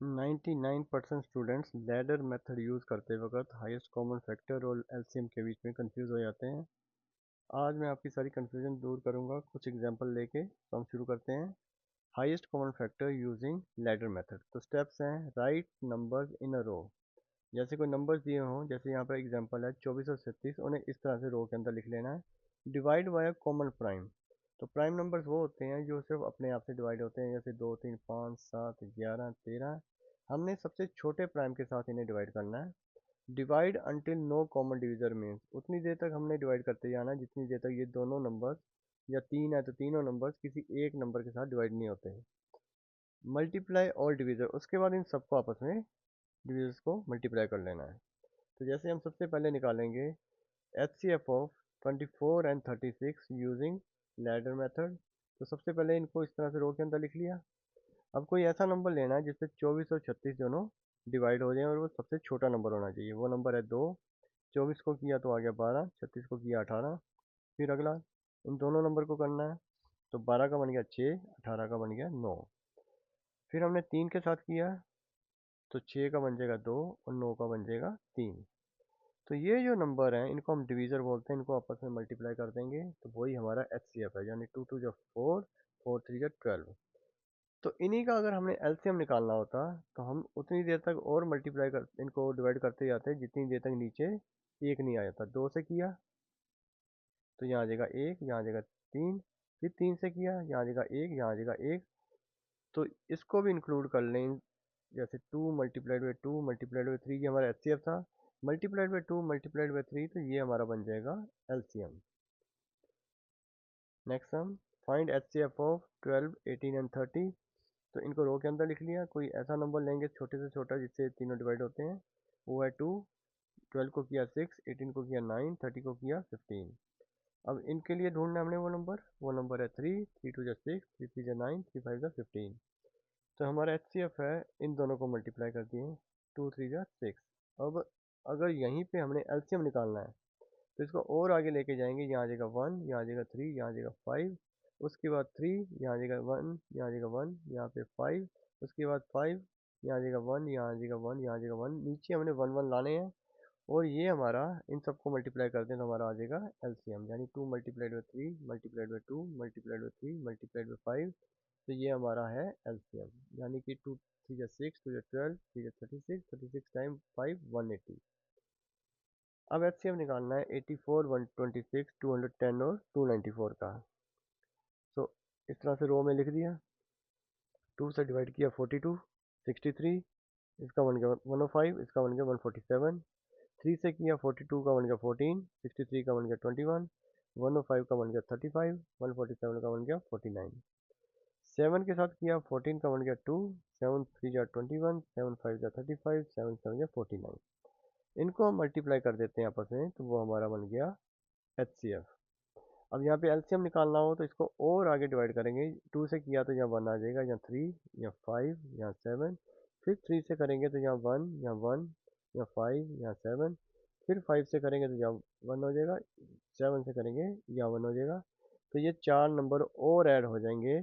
99% students ladder method use करते वक्त highest common factor और एलसीएम के बीच में कंफ्यूज हो जाते हैं। आज मैं आपकी सारी कंफ्यूजन दूर करूंगा कुछ एग्जांपल लेके। तो हम शुरू करते हैं। Highest common factor using ladder method. तो स्टेप्स हैं, राइट नंबर्स इन अ रो। जैसे कोई नंबर्स दिए हों, जैसे यहाँ पर एग्जांपल है 24 और 36, उन्हें इस तरह से रो के अंदर लिख लेना है। Divide by common prime. तो प्राइम नंबर्स वो होते हैं जो सिर्फ अपने आप से डिवाइड होते हैं, जैसे 2 3 5 7 11 13। हमने सबसे छोटे प्राइम के साथ इन्हें डिवाइड करना है। Divide until no common divisor means उतनी देर तक हमने डिवाइड करते जाना है जितनी देर तक ये दोनों नंबर्स, या तीन है तो तीनों नंबर्स किसी एक नंबर के साथ डिवाइड नहीं होते। मल्टीप्लाई ऑल डिवीजर, उसके बाद इन सबको आपस में डिवीजर्स को मल्टीप्लाई कर लेना है। तो जैसे हम सबसे पहले निकालेंगे HCF of 24 and 36 using ladder method. तो सबसे पहले इनको इस तरह से रो के अंदर लिख लिया। अब कोई ऐसा नंबर लेना है जिससे 24 और 36 दोनों डिवाइड हो जाए और वो सबसे छोटा नंबर होना चाहिए। वो नंबर है 2। 24 को किया तो आ गया 12, 36 को किया 18। फिर अगला इन दोनों नंबर को करना है। तो 12 का बन गया 6, 18 का बन गया 9। फिर हमने 3 के साथ किया, तो 6 का बन जाएगा 2 और 9 का बन जाएगा 3। तो ये जो नंबर हैं इनको हम डिवीज़र बोलते हैं, इनको आपस में मल्टीप्लाई कर देंगे तो वही हमारा HCF है, यानी 2 2 जा 4, 4 3 जा 12। तो इन्हीं का अगर हमने एलसीएम निकालना होता तो हम उतनी देर तक और मल्टीप्लाई कर इनको डिवाइड करते जाते जितनी देर तक नीचे एक नहीं आ जाता। 2 से किया तो यहाँ आ जाएगा 1, यहाँ आ जाएगा 3। फिर 3 से किया, यहाँ आ जाएगा 1, यहाँ आ जाएगा 1। तो इसको भी इंक्लूड कर लें, जैसे 2 मल्टीप्लाइड बाई 2 मल्टीप्लाइड बाई 3, ये हमारा HCF था। मल्टीप्लाइड बाई 2 मल्टीप्लाइड बाई 3, तो ये हमारा बन जाएगा LCM। नेक्स्ट हम फाइंड HCF ऑफ 12 18 एंड 30। तो इनको रो के अंदर लिख लिया। कोई ऐसा नंबर लेंगे छोटे से छोटा जिससे तीनों डिवाइड होते हैं। वो है 2। 12 को किया 6, 18 को किया 9, 30 को किया 15। अब इनके लिए ढूंढना हमने वो नंबर है 3। 3 2 जा 6, 3 3 जा 9, 3 5 जा 15। तो हमारा HCF है, इन दोनों को मल्टीप्लाई कर दिए, 2 3 जा 6। अब अगर यहीं पे हमने LCM निकालना है तो इसको और आगे लेके जाएंगे। यहाँ आ जाएगा 1, यहाँ आ जाएगा 3, यहाँ आ जाएगा 5। उसके बाद 3, यहाँ आ जाएगा 1, यहाँ आ जाएगा 1, यहाँ पे 5। उसके बाद 5, यहाँ आ जाएगा 1, यहाँ आ जाएगा 1, यहाँ आ जाएगा 1। नीचे हमने 1 1 लाने हैं और ये हमारा इन सबको मल्टीप्लाई करते हैं तो हमारा आ जाएगा LCM, यानी 2 multiplied by 3 multiplied by 2 multiplied by 3 multiplied by 5। तो ये हमारा है LCM, यानी कि 2 3 जा 6, 2 जा 12, 3 जा 36, 36 टाइम 5 180। अब HCF निकालना है 84 126 210 और 294 का। तो इस तरह से रो में लिख दिया। 2 से डिवाइड किया 42, 63, इसका बन गया 105, इसका बन गया 147। 3 से किया 42 का बन गया 14, 63 का बन गया 21, 105 का बन गया 35, 147 का बन गया 49। 7 के साथ किया 14 का बन गया 2, 7 3 जा 21, 7 5 जा 35, 7 7 जा 49। इनको हम मल्टीप्लाई कर देते हैं आपस में तो वो हमारा बन गया HCF। अब यहाँ पे एलसीएम निकालना हो तो इसको और आगे डिवाइड करेंगे। 2 से किया तो यहाँ 1 आ जाएगा, यहाँ 3, यहाँ 5, यहाँ 7। फिर 3 से करेंगे तो यहाँ 1, यहाँ 1, यहाँ 5, यहाँ 7। फिर 5 से करेंगे तो यहाँ 1 हो जाएगा। 7 से करेंगे यहाँ 1 हो जाएगा। तो ये चार नंबर और ऐड हो जाएंगे,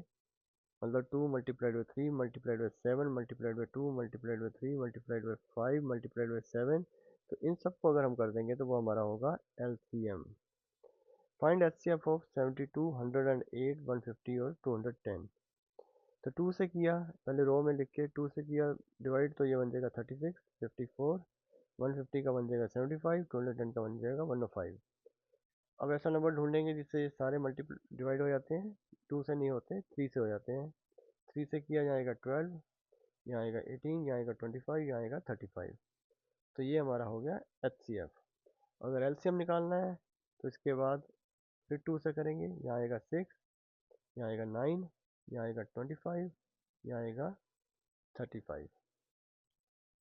मतलब 2 multiplied by 3 multiplied by 7 multiplied by 2 multiplied by 3 multiplied by 5 multiplied by 7। तो इन सबको अगर हम कर देंगे तो वो हमारा होगा LCM। फाइंड HCF ऑफ 72 108 150 और 210। तो 2 से किया, पहले रो में लिख के 2 से किया डिवाइड तो ये बन जाएगा 36, 54। 150 का बन जाएगा 75, 210 का बन जाएगा 105। अब ऐसा नंबर ढूंढेंगे जिससे सारे मल्टीपल डिवाइड हो जाते हैं। 2 से नहीं होते, 3 से हो जाते हैं। 3 से किया जाएगा 12, यहाँ आएगा 18, यहाँ आएगा 25, यहाँ आएगा 35। तो ये हमारा हो गया HCF। अगर LCM निकालना है तो इसके बाद फिर 2 से करेंगे, यहाँ आएगा 6, यहाँ आएगा 9, यहाँ आएगा 25, यहाँ आएगा 35।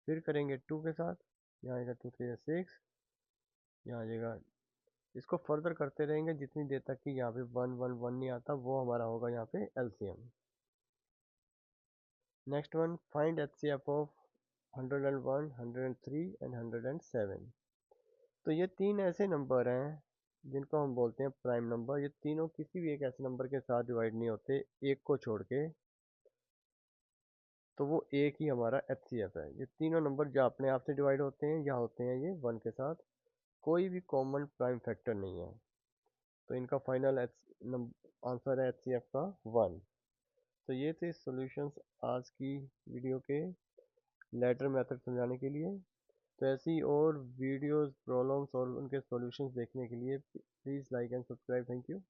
फिर करेंगे 2 के साथ, यहाँ आएगा 2 3 6, यहाँ आ जाएगा। इसको फर्दर करते रहेंगे जितनी देर तक कि यहाँ पे 1 1 1 नहीं आता, वो हमारा होगा यहाँ पे LCM। Next one, find HCF of 101 103 and 107। तो ये तीन ऐसे नंबर हैं जिनको हम बोलते हैं प्राइम नंबर। ये तीनों किसी भी एक ऐसे नंबर के साथ डिवाइड नहीं होते एक को छोड़ के। तो वो एक ही हमारा HCF है। ये तीनों नंबर जो अपने आप से डिवाइड होते हैं या होते हैं ये 1 के साथ, कोई भी कॉमन प्राइम फैक्टर नहीं है, तो इनका फाइनल आंसर है HCF का 1। तो ये थे सॉल्यूशंस आज की वीडियो के लेटर मेथड समझाने के लिए। तो ऐसी और वीडियोस, प्रॉब्लम्स और उनके सॉल्यूशंस देखने के लिए please like and subscribe. Thank you.